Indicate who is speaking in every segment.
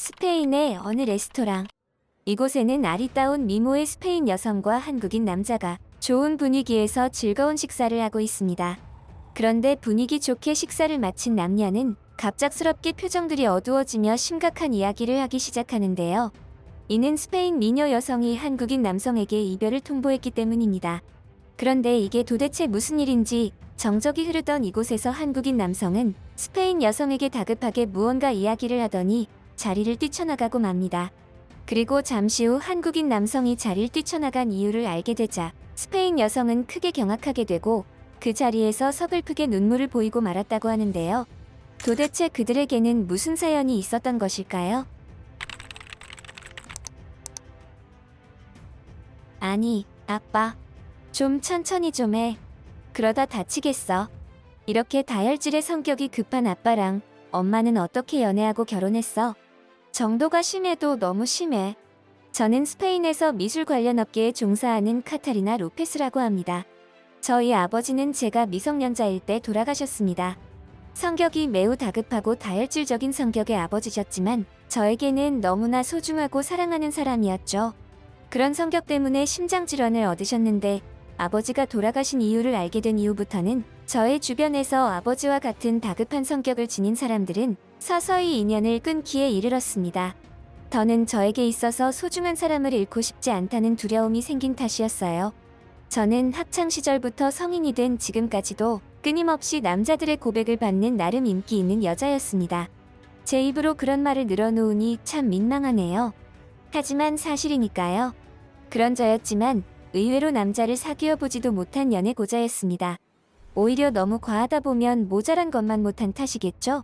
Speaker 1: 스페인의 어느 레스토랑. 이곳에는 아리따운 미모의 스페인 여성과 한국인 남자가 좋은 분위기에서 즐거운 식사를 하고 있습니다. 그런데 분위기 좋게 식사를 마친 남녀는 갑작스럽게 표정들이 어두워지며 심각한 이야기를 하기 시작하는데요. 이는 스페인 미녀 여성이 한국인 남성에게 이별을 통보했기 때문입니다. 그런데 이게 도대체 무슨 일인지 정적이 흐르던 이곳에서 한국인 남성은 스페인 여성에게 다급하게 무언가 이야기를 하더니 자리를 뛰쳐나가고 맙니다. 그리고 잠시 후 한국인 남성이 자리를 뛰쳐나간 이유를 알게 되자 스페인 여성은 크게 경악하게 되고 그 자리에서 서글프게 눈물을 보이고 말았다고 하는데요. 도대체 그들에게는 무슨 사연이 있었던 것일까요? 아니, 아빠. 좀 천천히 좀 해. 그러다 다치겠어. 이렇게 다혈질의 성격이 급한 아빠랑 엄마는 어떻게 연애하고 결혼했어? 정도가 심해도 너무 심해. 저는 스페인에서 미술 관련 업계에 종사하는 카타리나 로페스라고 합니다. 저희 아버지는 제가 미성년자일 때 돌아가셨습니다. 성격이 매우 다급하고 다혈질적인 성격의 아버지셨지만 저에게는 너무나 소중하고 사랑하는 사람이었죠. 그런 성격 때문에 심장질환을 얻으셨는데 아버지가 돌아가신 이유를 알게 된 이후부터는 저의 주변에서 아버지와 같은 다급한 성격을 지닌 사람들은 서서히 인연을 끊기에 이르렀습니다. 더는 저에게 있어서 소중한 사람을 잃고 싶지 않다는 두려움이 생긴 탓이었어요. 저는 학창시절부터 성인이 된 지금까지도 끊임없이 남자들의 고백을 받는 나름 인기 있는 여자였습니다. 제 입으로 그런 말을 늘어놓으니 참 민망하네요. 하지만 사실이니까요. 그런 저였지만 의외로 남자를 사귀어 보지도 못한 연애고자였습니다. 오히려 너무 과하다 보면 모자란 것만 못한 탓이겠죠?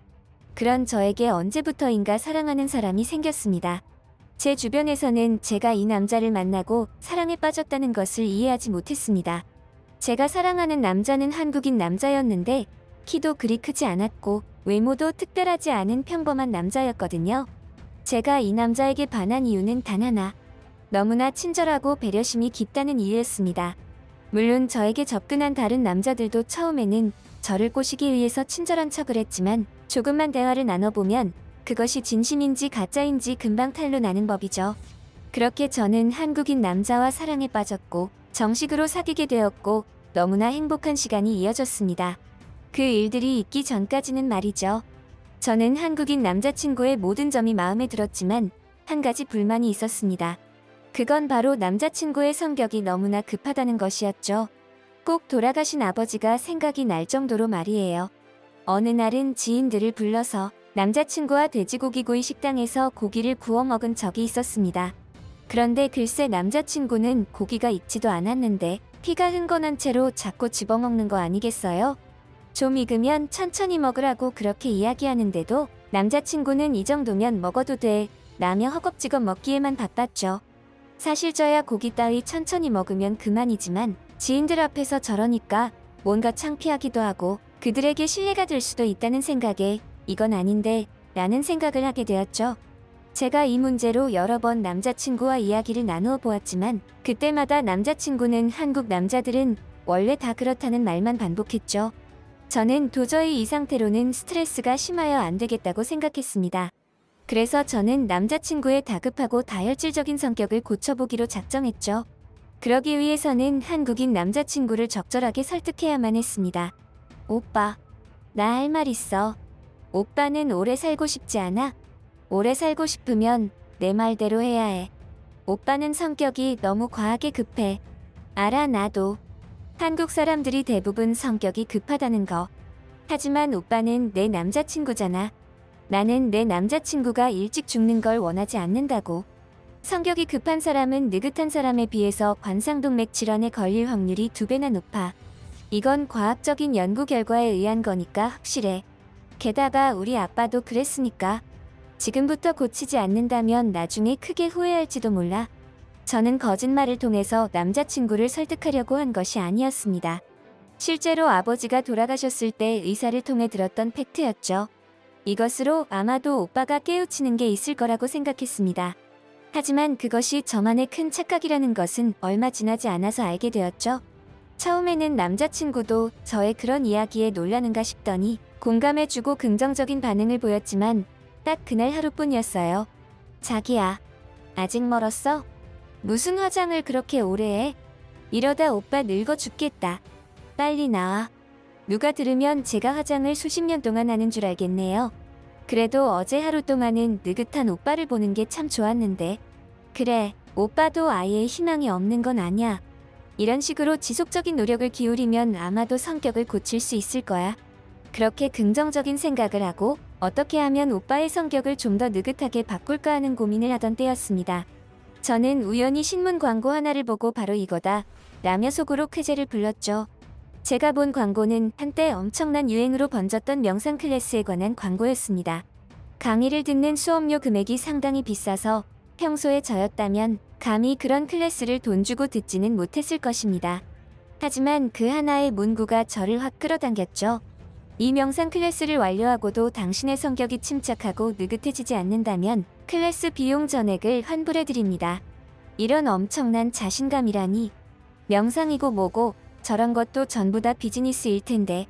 Speaker 1: 그런 저에게 언제부터인가 사랑하는 사람이 생겼습니다. 제 주변에서는 제가 이 남자를 만나고 사랑에 빠졌다는 것을 이해하지 못했습니다. 제가 사랑하는 남자는 한국인 남자였는데 키도 그리 크지 않았고 외모도 특별하지 않은 평범한 남자였거든요. 제가 이 남자에게 반한 이유는 단 하나. 너무나 친절하고 배려심이 깊다는 이유였습니다. 물론 저에게 접근한 다른 남자들도 처음에는 저를 꼬시기 위해서 친절한 척을 했지만 조금만 대화를 나눠보면 그것이 진심인지 가짜인지 금방 탄로 나는 법이죠. 그렇게 저는 한국인 남자와 사랑에 빠졌고 정식으로 사귀게 되었고 너무나 행복한 시간이 이어졌습니다. 그 일들이 있기 전까지는 말이죠. 저는 한국인 남자친구의 모든 점이 마음에 들었지만 한 가지 불만이 있었습니다. 그건 바로 남자친구의 성격이 너무나 급하다는 것이었죠. 꼭 돌아가신 아버지가 생각이 날 정도로 말이에요. 어느 날은 지인들을 불러서 남자친구와 돼지고기구이 식당에서 고기를 구워 먹은 적이 있었습니다. 그런데 글쎄 남자친구는 고기가 익지도 않았는데 피가 흥건한 채로 자꾸 집어먹는 거 아니겠어요? 좀 익으면 천천히 먹으라고 그렇게 이야기하는데도 남자친구는 이 정도면 먹어도 돼 라며 허겁지겁 먹기에만 바빴죠. 사실 저야 고기 따위 천천히 먹으면 그만이지만 지인들 앞에서 저러니까 뭔가 창피하기도 하고 그들에게 신뢰가 될 수도 있다는 생각에 이건 아닌데 라는 생각을 하게 되었죠. 제가 이 문제로 여러 번 남자친구와 이야기를 나누어 보았지만 그때마다 남자친구는 한국 남자들은 원래 다 그렇다는 말만 반복했죠. 저는 도저히 이 상태로는 스트레스가 심하여 안 되겠다고 생각했습니다. 그래서 저는 남자친구의 다급하고 다혈질적인 성격을 고쳐보기로 작정했죠. 그러기 위해서는 한국인 남자친구를 적절하게 설득해야만 했습니다. 오빠, 나 할 말 있어. 오빠는 오래 살고 싶지 않아? 오래 살고 싶으면 내 말대로 해야 해. 오빠는 성격이 너무 과하게 급해. 알아, 나도. 한국 사람들이 대부분 성격이 급하다는 거. 하지만 오빠는 내 남자친구잖아. 나는 내 남자친구가 일찍 죽는 걸 원하지 않는다고. 성격이 급한 사람은 느긋한 사람에 비해서 관상동맥 질환에 걸릴 확률이 2배나 높아. 이건 과학적인 연구 결과에 의한 거니까 확실해. 게다가 우리 아빠도 그랬으니까. 지금부터 고치지 않는다면 나중에 크게 후회할지도 몰라. 저는 거짓말을 통해서 남자친구를 설득하려고 한 것이 아니었습니다. 실제로 아버지가 돌아가셨을 때 의사를 통해 들었던 팩트였죠. 이것으로 아마도 오빠가 깨우치는 게 있을 거라고 생각했습니다. 하지만 그것이 저만의 큰 착각이라는 것은 얼마 지나지 않아서 알게 되었죠. 처음에는 남자친구도 저의 그런 이야기에 놀라는가 싶더니 공감해주고 긍정적인 반응을 보였지만 딱 그날 하루뿐이었어요. 자기야, 아직 멀었어? 무슨 화장을 그렇게 오래 해? 이러다 오빠 늙어 죽겠다. 빨리 나와. 누가 들으면 제가 화장을 수십 년 동안 하는 줄 알겠네요. 그래도 어제 하루 동안은 느긋한 오빠를 보는 게 참 좋았는데. 그래, 오빠도 아예 희망이 없는 건 아니야. 이런 식으로 지속적인 노력을 기울이면 아마도 성격을 고칠 수 있을 거야. 그렇게 긍정적인 생각을 하고 어떻게 하면 오빠의 성격을 좀 더 느긋하게 바꿀까 하는 고민을 하던 때였습니다. 저는 우연히 신문 광고 하나를 보고 바로 이거다 라며 속으로 쾌재를 불렀죠. 제가 본 광고는 한때 엄청난 유행으로 번졌던 명상 클래스에 관한 광고였습니다. 강의를 듣는 수업료 금액이 상당히 비싸서 평소에 저였다면 감히 그런 클래스를 돈 주고 듣지는 못했을 것입니다. 하지만 그 하나의 문구가 저를 확 끌어당겼죠. 이 명상 클래스를 완료하고도 당신의 성격이 침착하고 느긋해지지 않는다면 클래스 비용 전액을 환불해드립니다. 이런 엄청난 자신감이라니. 명상이고 뭐고 저런 것도 전부 다 비즈니스일 텐데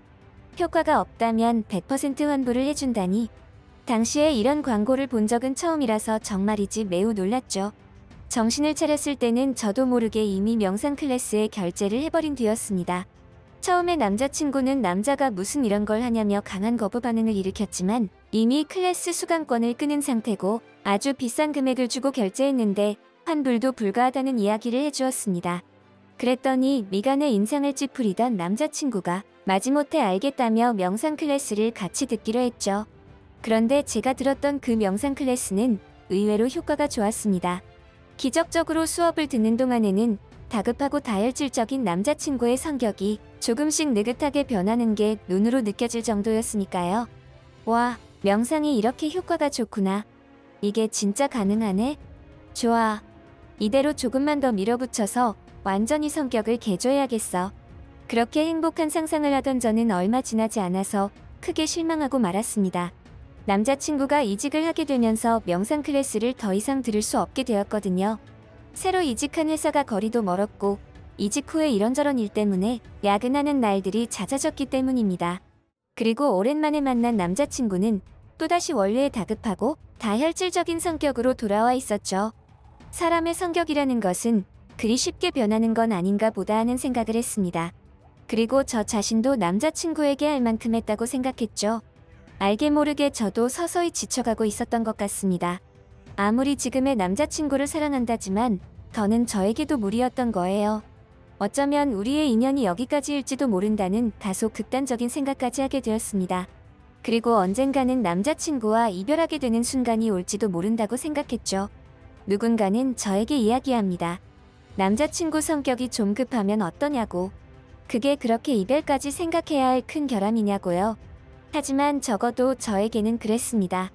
Speaker 1: 효과가 없다면 100% 환불을 해준다니. 당시에 이런 광고를 본 적은 처음이라서 정말이지 매우 놀랐죠. 정신을 차렸을 때는 저도 모르게 이미 명상 클래스에 결제를 해버린 뒤였습니다. 처음에 남자친구는 남자가 무슨 이런 걸 하냐며 강한 거부 반응을 일으켰지만 이미 클래스 수강권을 끊은 상태고 아주 비싼 금액을 주고 결제했는데 환불도 불가하다는 이야기를 해주었습니다. 그랬더니 미간에 인상을 찌푸리던 남자친구가 마지못해 알겠다며 명상 클래스를 같이 듣기로 했죠. 그런데 제가 들었던 그 명상 클래스는 의외로 효과가 좋았습니다. 기적적으로 수업을 듣는 동안에는 다급하고 다혈질적인 남자친구의 성격이 조금씩 느긋하게 변하는 게 눈으로 느껴질 정도였으니까요. 와, 명상이 이렇게 효과가 좋구나. 이게 진짜 가능하네? 좋아. 이대로 조금만 더 밀어붙여서 완전히 성격을 개조해야겠어. 그렇게 행복한 상상을 하던 저는 얼마 지나지 않아서 크게 실망하고 말았습니다. 남자친구가 이직을 하게 되면서 명상 클래스를 더 이상 들을 수 없게 되었거든요. 새로 이직한 회사가 거리도 멀었고 이직 후에 이런저런 일 때문에 야근하는 날들이 잦아졌기 때문입니다. 그리고 오랜만에 만난 남자친구는 또다시 원래의 다급하고 다혈질적인 성격으로 돌아와 있었죠. 사람의 성격이라는 것은 그리 쉽게 변하는 건 아닌가 보다 하는 생각을 했습니다. 그리고 저 자신도 남자친구에게 할 만큼 했다고 생각했죠. 알게 모르게 저도 서서히 지쳐가고 있었던 것 같습니다. 아무리 지금의 남자친구를 사랑한다지만 더는 저에게도 무리였던 거예요. 어쩌면 우리의 인연이 여기까지일지도 모른다는 다소 극단적인 생각까지 하게 되었습니다. 그리고 언젠가는 남자친구와 이별하게 되는 순간이 올지도 모른다고 생각했죠. 누군가는 저에게 이야기합니다. 남자친구 성격이 좀 급하면 어떠냐고. 그게 그렇게 이별까지 생각해야 할 큰 결함이냐고요. 하지만 적어도 저에게는 그랬습니다.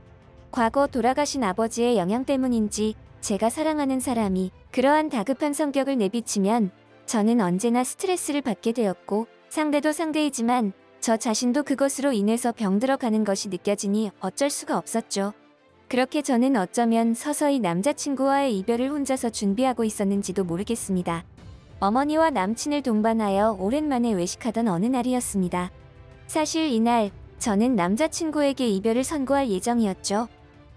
Speaker 1: 과거 돌아가신 아버지의 영향 때문인지 제가 사랑하는 사람이 그러한 다급한 성격을 내비치면 저는 언제나 스트레스를 받게 되었고 상대도 상대이지만 저 자신도 그것으로 인해서 병들어가는 것이 느껴지니 어쩔 수가 없었죠. 그렇게 저는 어쩌면 서서히 남자친구와의 이별을 혼자서 준비하고 있었는지도 모르겠습니다. 어머니와 남친을 동반하여 오랜만에 외식하던 어느 날이었습니다. 사실 이날 저는 남자친구에게 이별을 선고할 예정이었죠.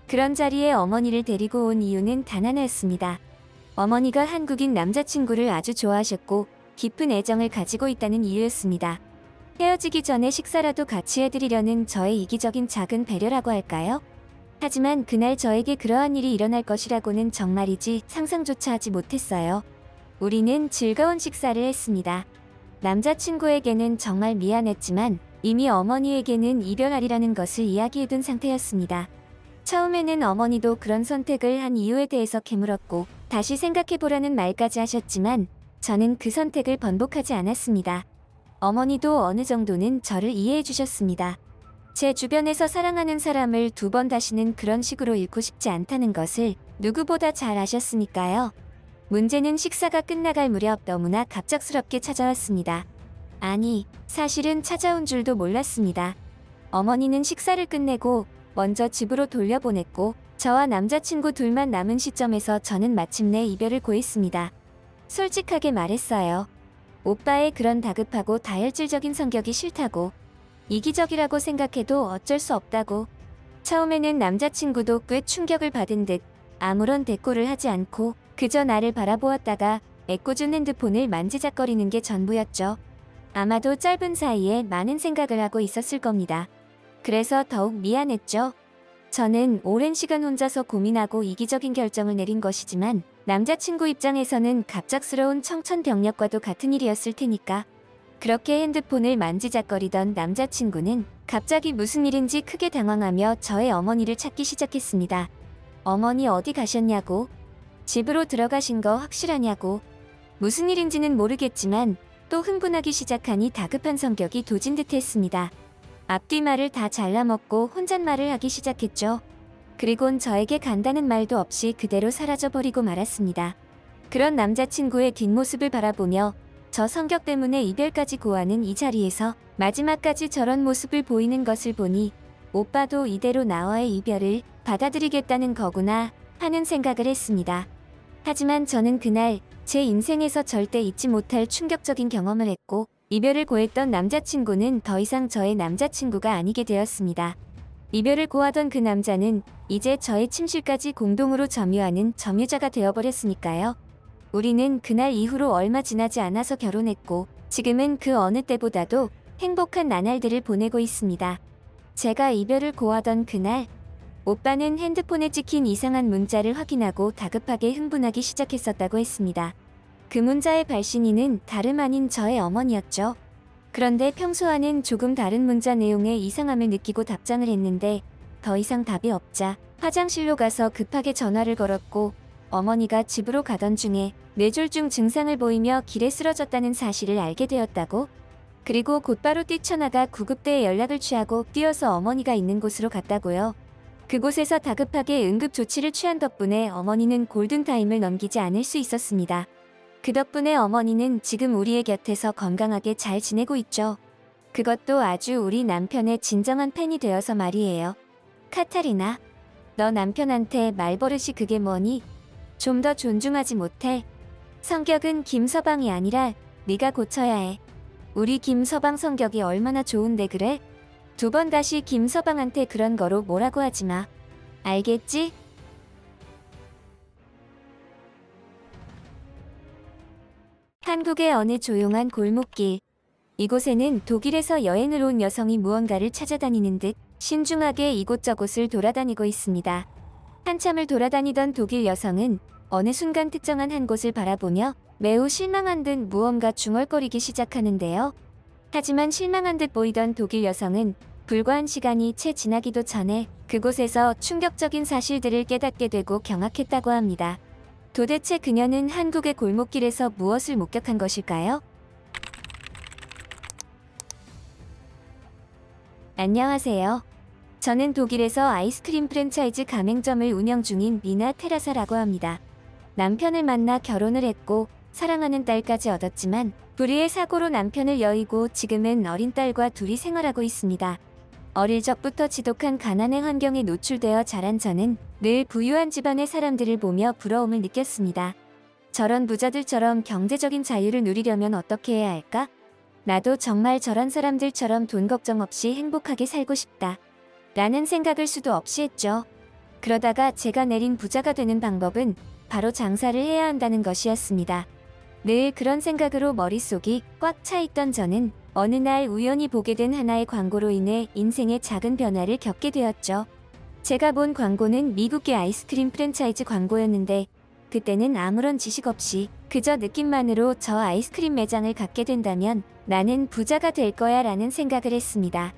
Speaker 1: 그런 자리에 어머니를 데리고 온 이유는 단 하나였습니다. 어머니가 한국인 남자친구를 아주 좋아하셨고 깊은 애정을 가지고 있다는 이유였습니다. 헤어지기 전에 식사라도 같이 해드리려는 저의 이기적인 작은 배려라고 할까요? 하지만 그날 저에게 그러한 일이 일어날 것이라고는 정말이지 상상조차 하지 못했어요. 우리는 즐거운 식사를 했습니다. 남자친구에게는 정말 미안했지만 이미 어머니에게는 이별하리라는 것을 이야기해둔 상태였습니다. 처음에는 어머니도 그런 선택을 한 이유에 대해서 캐물었고 다시 생각해보라는 말까지 하셨지만 저는 그 선택을 번복하지 않았습니다. 어머니도 어느 정도는 저를 이해해 주셨습니다. 제 주변에서 사랑하는 사람을 두 번 다시는 그런 식으로 잃고 싶지 않다는 것을 누구보다 잘 아셨으니까요. 문제는 식사가 끝나갈 무렵 너무나 갑작스럽게 찾아왔습니다. 아니, 사실은 찾아온 줄도 몰랐습니다. 어머니는 식사를 끝내고 먼저 집으로 돌려보냈고 저와 남자친구 둘만 남은 시점에서 저는 마침내 이별을 고했습니다. 솔직하게 말했어요. 오빠의 그런 다급하고 다혈질적인 성격이 싫다고. 이기적이라고 생각해도 어쩔 수 없다고. 처음에는 남자친구도 꽤 충격을 받은 듯 아무런 대꾸를 하지 않고 그저 나를 바라보았다가 애꿎은 핸드폰을 만지작거리는 게 전부였죠. 아마도 짧은 사이에 많은 생각을 하고 있었을 겁니다. 그래서 더욱 미안했죠. 저는 오랜 시간 혼자서 고민하고 이기적인 결정을 내린 것이지만 남자친구 입장에서는 갑작스러운 청천벽력과도 같은 일이었을 테니까. 그렇게 핸드폰을 만지작거리던 남자친구는 갑자기 무슨 일인지 크게 당황하며 저의 어머니를 찾기 시작했습니다. 어머니 어디 가셨냐고? 집으로 들어가신 거 확실하냐고? 무슨 일인지는 모르겠지만 또 흥분하기 시작하니 다급한 성격이 도진 듯 했습니다. 앞뒤 말을 다 잘라먹고 혼잣말을 하기 시작했죠. 그리곤 저에게 간다는 말도 없이 그대로 사라져버리고 말았습니다. 그런 남자친구의 뒷모습을 바라보며 저 성격 때문에 이별까지 고하는 이 자리에서 마지막까지 저런 모습을 보이는 것을 보니 오빠도 이대로 나와의 이별을 받아들이겠다는 거구나 하는 생각을 했습니다. 하지만 저는 그날 제 인생에서 절대 잊지 못할 충격적인 경험을 했고 이별을 고했던 남자친구는 더 이상 저의 남자친구가 아니게 되었습니다. 이별을 고하던 그 남자는 이제 저의 침실까지 공동으로 점유하는 점유자가 되어버렸으니까요. 우리는 그날 이후로 얼마 지나지 않아서 결혼했고 지금은 그 어느 때보다도 행복한 나날들을 보내고 있습니다. 제가 이별을 고하던 그날 오빠는 핸드폰에 찍힌 이상한 문자를 확인하고 다급하게 흥분하기 시작했었다고 했습니다. 그 문자의 발신인은 다름 아닌 저의 어머니였죠. 그런데 평소와는 조금 다른 문자 내용에 이상함을 느끼고 답장을 했는데 더 이상 답이 없자 화장실로 가서 급하게 전화를 걸었고 어머니가 집으로 가던 중에 뇌졸중 증상을 보이며 길에 쓰러졌다는 사실을 알게 되었다고? 그리고 곧바로 뛰쳐나가 구급대에 연락을 취하고 뛰어서 어머니가 있는 곳으로 갔다고요. 그곳에서 다급하게 응급 조치를 취한 덕분에 어머니는 골든타임을 넘기지 않을 수 있었습니다. 그 덕분에 어머니는 지금 우리의 곁에서 건강하게 잘 지내고 있죠. 그것도 아주 우리 남편의 진정한 팬이 되어서 말이에요. 카타리나, 너 남편한테 말버릇이 그게 뭐니? 좀 더 존중하지 못해? 성격은 김서방이 아니라 네가 고쳐야 해. 우리 김서방 성격이 얼마나 좋은데 그래? 두 번 다시 김서방한테 그런 거로 뭐라고 하지 마. 알겠지? 한국의 어느 조용한 골목길. 이곳에는 독일에서 여행을 온 여성이 무언가를 찾아다니는 듯 신중하게 이곳저곳을 돌아다니고 있습니다. 한참을 돌아다니던 독일 여성은 어느 순간 특정한 한 곳을 바라보며 매우 실망한 듯 무언가 중얼거리기 시작하는데요. 하지만 실망한 듯 보이던 독일 여성은 불과 한 시간이 채 지나기도 전에 그곳에서 충격적인 사실들을 깨닫게 되고 경악했다고 합니다. 도대체 그녀는 한국의 골목길에서 무엇을 목격한 것일까요? 안녕하세요. 저는 독일에서 아이스크림 프랜차이즈 가맹점을 운영 중인 미나 테라사라고 합니다. 남편을 만나 결혼을 했고 사랑하는 딸까지 얻었지만 불의의 사고로 남편을 여의고 지금은 어린 딸과 둘이 생활하고 있습니다. 어릴 적부터 지독한 가난의 환경에 노출되어 자란 저는 늘 부유한 집안의 사람들을 보며 부러움을 느꼈습니다. 저런 부자들처럼 경제적인 자유를 누리려면 어떻게 해야 할까? 나도 정말 저런 사람들처럼 돈 걱정 없이 행복하게 살고 싶다. 라는 생각을 수도 없이 했죠. 그러다가 제가 내린 부자가 되는 방법은 바로 장사를 해야 한다는 것이었습니다. 늘 그런 생각으로 머릿속이 꽉 차 있던 저는 어느 날 우연히 보게 된 하나의 광고로 인해 인생의 작은 변화를 겪게 되었죠. 제가 본 광고는 미국의 아이스크림 프랜차이즈 광고였는데 그때는 아무런 지식 없이 그저 느낌만으로 저 아이스크림 매장을 갖게 된다면 나는 부자가 될 거야 라는 생각을 했습니다.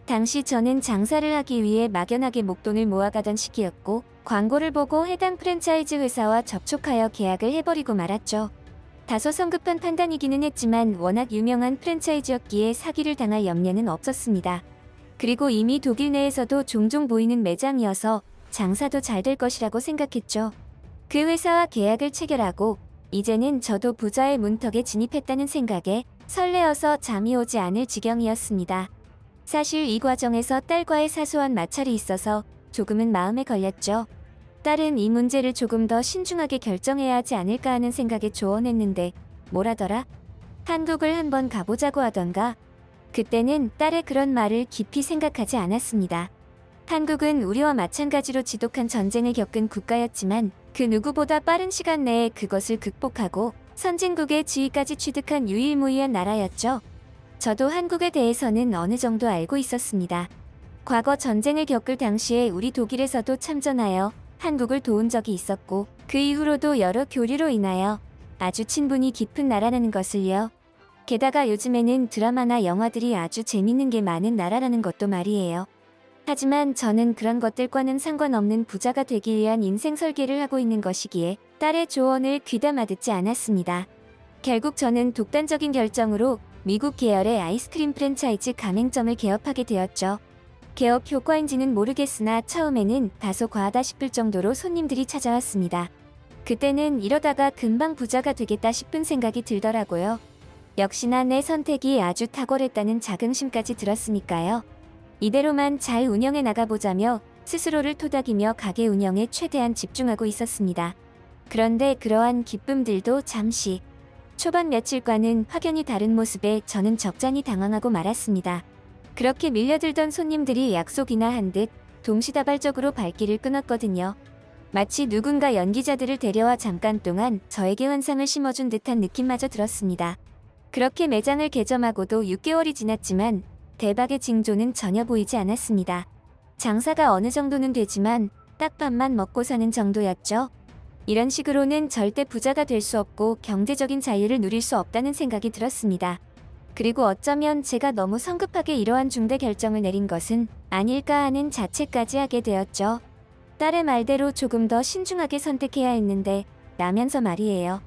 Speaker 1: 당시 저는 장사를 하기 위해 막연하게 목돈을 모아가던 시기였고 광고를 보고 해당 프랜차이즈 회사와 접촉하여 계약을 해버리고 말았죠. 다소 성급한 판단이기는 했지만 워낙 유명한 프랜차이즈였기에 사기를 당할 염려는 없었습니다. 그리고 이미 독일 내에서도 종종 보이는 매장이어서 장사도 잘 될 것이라고 생각했죠. 그 회사와 계약을 체결하고 이제는 저도 부자의 문턱에 진입했다는 생각에 설레어서 잠이 오지 않을 지경이었습니다. 사실 이 과정에서 딸과의 사소한 마찰이 있어서 조금은 마음에 걸렸죠. 딸은 이 문제를 조금 더 신중하게 결정해야 하지 않을까 하는 생각에 조언했는데 뭐라더라? 한국을 한번 가보자고 하던가? 그때는 딸의 그런 말을 깊이 생각하지 않았습니다. 한국은 우리와 마찬가지로 지독한 전쟁을 겪은 국가였지만 그 누구보다 빠른 시간 내에 그것을 극복하고 선진국의 지위까지 취득한 유일무이한 나라였죠. 저도 한국에 대해서는 어느 정도 알고 있었습니다. 과거 전쟁을 겪을 당시에 우리 독일에서도 참전하여 한국을 도운 적이 있었고 그 이후로도 여러 교류로 인하여 아주 친분이 깊은 나라라는 것을요. 게다가 요즘에는 드라마나 영화들이 아주 재밌는 게 많은 나라라는 것도 말이에요. 하지만 저는 그런 것들과는 상관없는 부자가 되기 위한 인생 설계를 하고 있는 것이기에 딸의 조언을 귀담아 듣지 않았습니다. 결국 저는 독단적인 결정으로 미국 계열의 아이스크림 프랜차이즈 가맹점을 개업하게 되었죠. 개업 효과인지는 모르겠으나 처음에는 다소 과하다 싶을 정도로 손님들이 찾아왔습니다. 그때는 이러다가 금방 부자가 되겠다 싶은 생각이 들더라고요. 역시나 내 선택이 아주 탁월했다는 자긍심까지 들었으니까요. 이대로만 잘 운영해 나가보자며 스스로를 토닥이며 가게 운영에 최대한 집중하고 있었습니다. 그런데 그러한 기쁨들도 잠시, 초반 며칠과는 확연히 다른 모습에 저는 적잖이 당황하고 말았습니다. 그렇게 밀려들던 손님들이 약속이나 한 듯 동시다발적으로 발길을 끊었거든요. 마치 누군가 연기자들을 데려와 잠깐 동안 저에게 환상을 심어준 듯한 느낌마저 들었습니다. 그렇게 매장을 개점하고도 6개월이 지났지만 대박의 징조는 전혀 보이지 않았습니다. 장사가 어느 정도는 되지만 딱 밥만 먹고 사는 정도였죠. 이런 식으로는 절대 부자가 될 수 없고 경제적인 자유를 누릴 수 없다는 생각이 들었습니다. 그리고 어쩌면 제가 너무 성급하게 이러한 중대 결정을 내린 것은 아닐까 하는 자책까지 하게 되었죠. 딸의 말대로 조금 더 신중하게 선택해야 했는데 라면서 말이에요.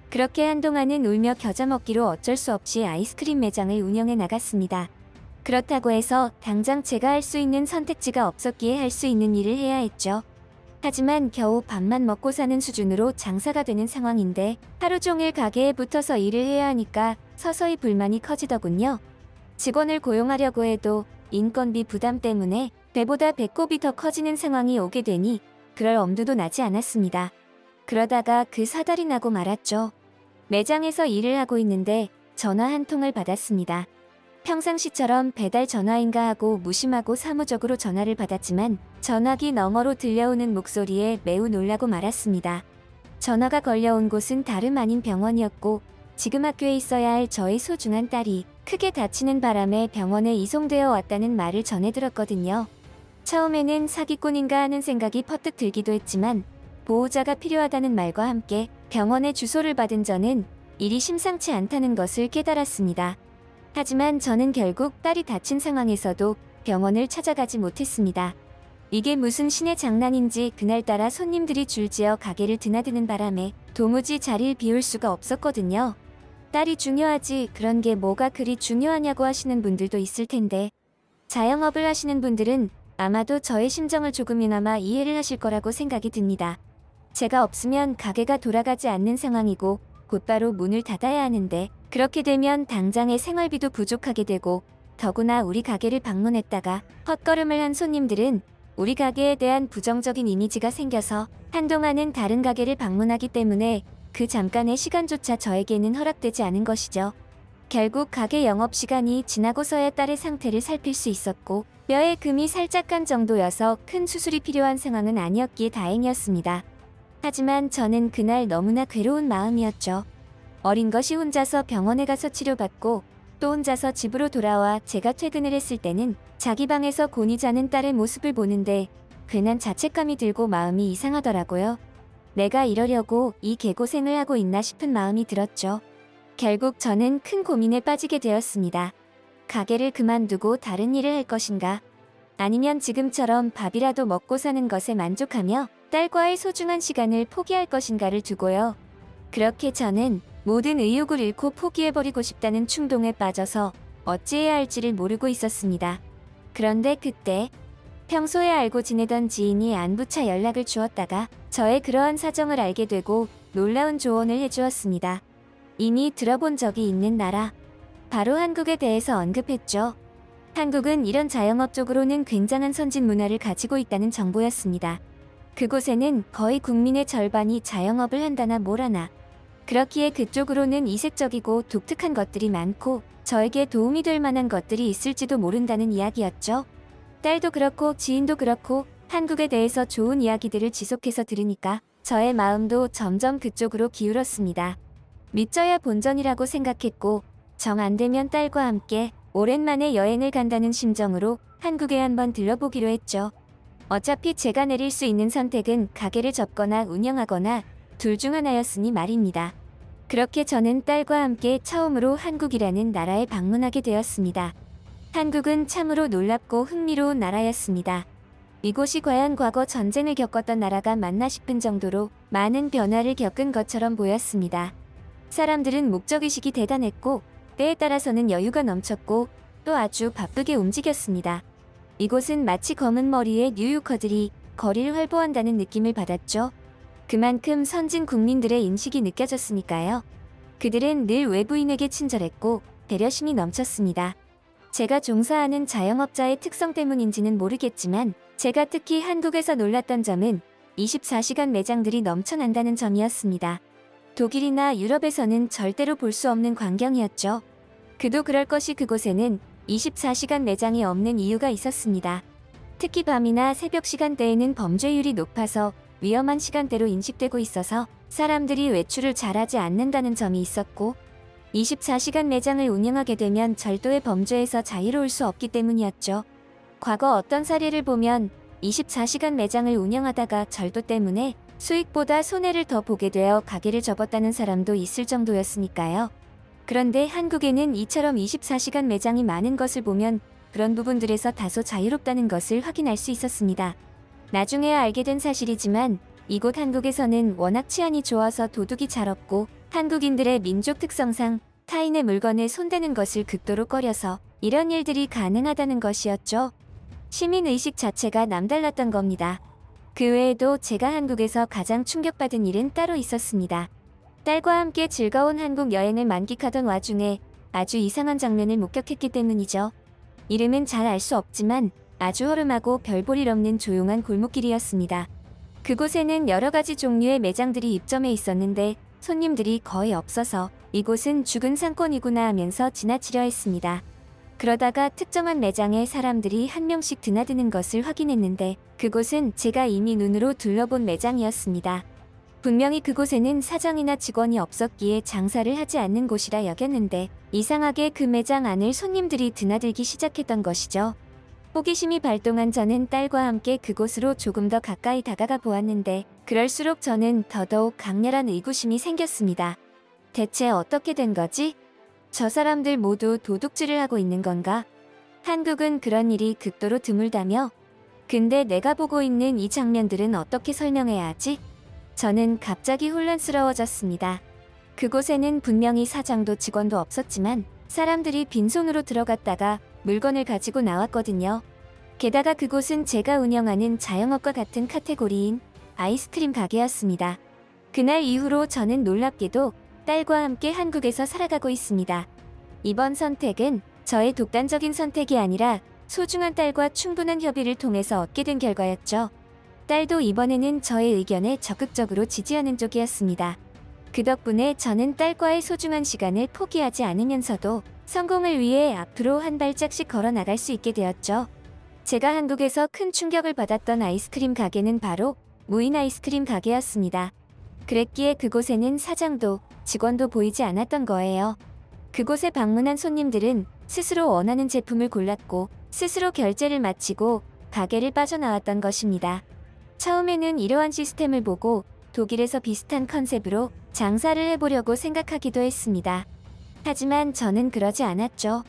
Speaker 1: 그렇게 한동안은 울며 겨자 먹기로 어쩔 수 없이 아이스크림 매장을 운영해 나갔습니다. 그렇다고 해서 당장 제가 할 수 있는 선택지가 없었기에 할 수 있는 일을 해야 했죠. 하지만 겨우 밥만 먹고 사는 수준으로 장사가 되는 상황인데 하루 종일 가게에 붙어서 일을 해야 하니까 서서히 불만이 커지더군요. 직원을 고용하려고 해도 인건비 부담 때문에 배보다 배꼽이 더 커지는 상황이 오게 되니 그럴 엄두도 나지 않았습니다. 그러다가 그 사달이 나고 말았죠. 매장에서 일을 하고 있는데 전화 한 통을 받았습니다. 평상시처럼 배달 전화인가 하고 무심하고 사무적으로 전화를 받았지만 전화기 너머로 들려오는 목소리에 매우 놀라고 말았습니다. 전화가 걸려온 곳은 다름 아닌 병원이었고 지금 학교에 있어야 할 저의 소중한 딸이 크게 다치는 바람에 병원에 이송되어 왔다는 말을 전해 들었거든요. 처음에는 사기꾼인가 하는 생각이 퍼뜩 들기도 했지만 보호자가 필요하다는 말과 함께 병원의 주소를 받은 저는 일이 심상치 않다는 것을 깨달았습니다. 하지만 저는 결국 딸이 다친 상황에서도 병원을 찾아가지 못했습니다. 이게 무슨 신의 장난인지 그날따라 손님들이 줄지어 가게를 드나드는 바람에 도무지 자리를 비울 수가 없었거든요. 딸이 중요하지 그런 게 뭐가 그리 중요하냐고 하시는 분들도 있을 텐데 자영업을 하시는 분들은 아마도 저의 심정을 조금이나마 이해를 하실 거라고 생각이 듭니다. 제가 없으면 가게가 돌아가지 않는 상황이고 곧바로 문을 닫아야 하는데 그렇게 되면 당장의 생활비도 부족하게 되고 더구나 우리 가게를 방문했다가 헛걸음을 한 손님들은 우리 가게에 대한 부정적인 이미지가 생겨서 한동안은 다른 가게를 방문하기 때문에 그 잠깐의 시간조차 저에게는 허락되지 않은 것이죠. 결국 가게 영업시간이 지나고서야 딸의 상태를 살필 수 있었고 뼈에 금이 살짝 간 정도여서 큰 수술이 필요한 상황은 아니었기에 다행이었습니다. 하지만 저는 그날 너무나 괴로운 마음이었죠. 어린 것이 혼자서 병원에 가서 치료받고 또 혼자서 집으로 돌아와 제가 퇴근을 했을 때는 자기 방에서 곤히 자는 딸의 모습을 보는데 괜한 자책감이 들고 마음이 이상하더라고요. 내가 이러려고 이 개고생을 하고 있나 싶은 마음이 들었죠. 결국 저는 큰 고민에 빠지게 되었습니다. 가게를 그만두고 다른 일을 할 것인가? 아니면 지금처럼 밥이라도 먹고 사는 것에 만족하며 딸과의 소중한 시간을 포기할 것인가를 두고요. 그렇게 저는 모든 의욕을 잃고 포기해버리고 싶다는 충동에 빠져서 어찌해야 할지를 모르고 있었습니다. 그런데 그때 평소에 알고 지내던 지인이 안부차 연락을 주었다가 저의 그러한 사정을 알게 되고 놀라운 조언을 해주었습니다. 이미 들어본 적이 있는 나라, 바로 한국에 대해서 언급했죠. 한국은 이런 자영업 쪽으로는 굉장한 선진 문화를 가지고 있다는 정보였습니다. 그곳에는 거의 국민의 절반이 자영업을 한다나 뭐라나. 그렇기에 그쪽으로는 이색적이고 독특한 것들이 많고 저에게 도움이 될 만한 것들이 있을지도 모른다는 이야기였죠. 딸도 그렇고 지인도 그렇고 한국에 대해서 좋은 이야기들을 지속해서 들으니까 저의 마음도 점점 그쪽으로 기울었습니다. 믿져야 본전이라고 생각했고 정 안 되면 딸과 함께 오랜만에 여행을 간다는 심정으로 한국에 한번 들러보기로 했죠. 어차피 제가 내릴 수 있는 선택은 가게를 접거나 운영하거나 둘 중 하나였으니 말입니다. 그렇게 저는 딸과 함께 처음으로 한국이라는 나라에 방문하게 되었습니다. 한국은 참으로 놀랍고 흥미로운 나라였습니다. 이곳이 과연 과거 전쟁을 겪었던 나라가 맞나 싶은 정도로 많은 변화를 겪은 것처럼 보였습니다. 사람들은 목적의식이 대단했고 때에 따라서는 여유가 넘쳤고 또 아주 바쁘게 움직였습니다. 이곳은 마치 검은 머리의 뉴요커들이 거리를 활보한다는 느낌을 받았죠. 그만큼 선진 국민들의 인식이 느껴졌으니까요. 그들은 늘 외부인에게 친절했고 배려심이 넘쳤습니다. 제가 종사하는 자영업자의 특성 때문인지는 모르겠지만 제가 특히 한국에서 놀랐던 점은 24시간 매장들이 넘쳐난다는 점이었습니다. 독일이나 유럽에서는 절대로 볼 수 없는 광경이었죠. 그도 그럴 것이 그곳에는 24시간 매장이 없는 이유가 있었습니다. 특히 밤이나 새벽 시간대에는 범죄율이 높아서 위험한 시간대로 인식되고 있어서 사람들이 외출을 잘하지 않는다는 점이 있었고 24시간 매장을 운영하게 되면 절도의 범죄에서 자유로울 수 없기 때문이었죠. 과거 어떤 사례를 보면 24시간 매장을 운영하다가 절도 때문에 수익보다 손해를 더 보게 되어 가게를 접었다는 사람도 있을 정도였으니까요. 그런데 한국에는 이처럼 24시간 매장이 많은 것을 보면 그런 부분들에서 다소 자유롭다는 것을 확인할 수 있었습니다. 나중에야 알게 된 사실이지만 이곳 한국에서는 워낙 치안이 좋아서 도둑이 잘 없고 한국인들의 민족 특성상 타인의 물건을 손대는 것을 극도로 꺼려서 이런 일들이 가능하다는 것이었죠. 시민의식 자체가 남달랐던 겁니다. 그 외에도 제가 한국에서 가장 충격받은 일은 따로 있었습니다. 딸과 함께 즐거운 한국 여행을 만끽하던 와중에 아주 이상한 장면을 목격했기 때문이죠. 이름은 잘 알 수 없지만 아주 허름하고 별볼일 없는 조용한 골목길이었습니다. 그곳에는 여러 가지 종류의 매장들이 입점해 있었는데 손님들이 거의 없어서 이곳은 죽은 상권이구나 하면서 지나치려 했습니다. 그러다가 특정한 매장에 사람들이 한 명씩 드나드는 것을 확인했는데 그곳은 제가 이미 눈으로 둘러본 매장이었습니다. 분명히 그곳에는 사장이나 직원이 없었기에 장사를 하지 않는 곳이라 여겼는데 이상하게 그 매장 안을 손님들이 드나들기 시작했던 것이죠. 호기심이 발동한 저는 딸과 함께 그곳으로 조금 더 가까이 다가가 보았는데 그럴수록 저는 더더욱 강렬한 의구심이 생겼습니다. 대체 어떻게 된 거지? 저 사람들 모두 도둑질을 하고 있는 건가? 한국은 그런 일이 극도로 드물다며? 근데 내가 보고 있는 이 장면들은 어떻게 설명해야 하지? 저는 갑자기 혼란스러워졌습니다. 그곳에는 분명히 사장도 직원도 없었지만 사람들이 빈손으로 들어갔다가 물건을 가지고 나왔거든요. 게다가 그곳은 제가 운영하는 자영업과 같은 카테고리인 아이스크림 가게였습니다. 그날 이후로 저는 놀랍게도 딸과 함께 한국에서 살아가고 있습니다. 이번 선택은 저의 독단적인 선택이 아니라 소중한 딸과 충분한 협의를 통해서 얻게 된 결과였죠. 딸도 이번에는 저의 의견에 적극적으로 지지하는 쪽이었습니다. 그 덕분에 저는 딸과의 소중한 시간을 포기하지 않으면서도 성공을 위해 앞으로 한 발짝씩 걸어 나갈 수 있게 되었죠. 제가 한국에서 큰 충격을 받았던 아이스크림 가게는 바로 무인 아이스크림 가게였습니다. 그랬기에 그곳에는 사장도 직원도 보이지 않았던 거예요. 그곳에 방문한 손님들은 스스로 원하는 제품을 골랐고 스스로 결제를 마치고 가게를 빠져나왔던 것입니다. 처음에는 이러한 시스템을 보고 독일에서 비슷한 컨셉으로 장사를 해보려고 생각하기도 했습니다. 하지만 저는 그러지 않았죠.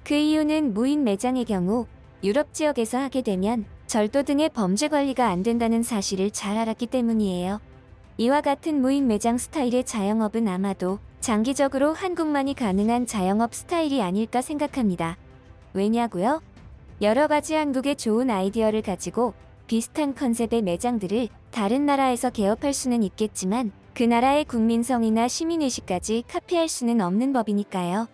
Speaker 1: 그 이유는 무인 매장의 경우 유럽 지역에서 하게 되면 절도 등의 범죄 관리가 안 된다는 사실을 잘 알았기 때문이에요. 이와 같은 무인 매장 스타일의 자영업은 아마도 장기적으로 한국만이 가능한 자영업 스타일이 아닐까 생각합니다. 왜냐고요? 여러 가지 한국의 좋은 아이디어를 가지고 비슷한 컨셉의 매장들을 다른 나라에서 개업할 수는 있겠지만 그 나라의 국민성이나 시민의식까지 카피할 수는 없는 법이니까요.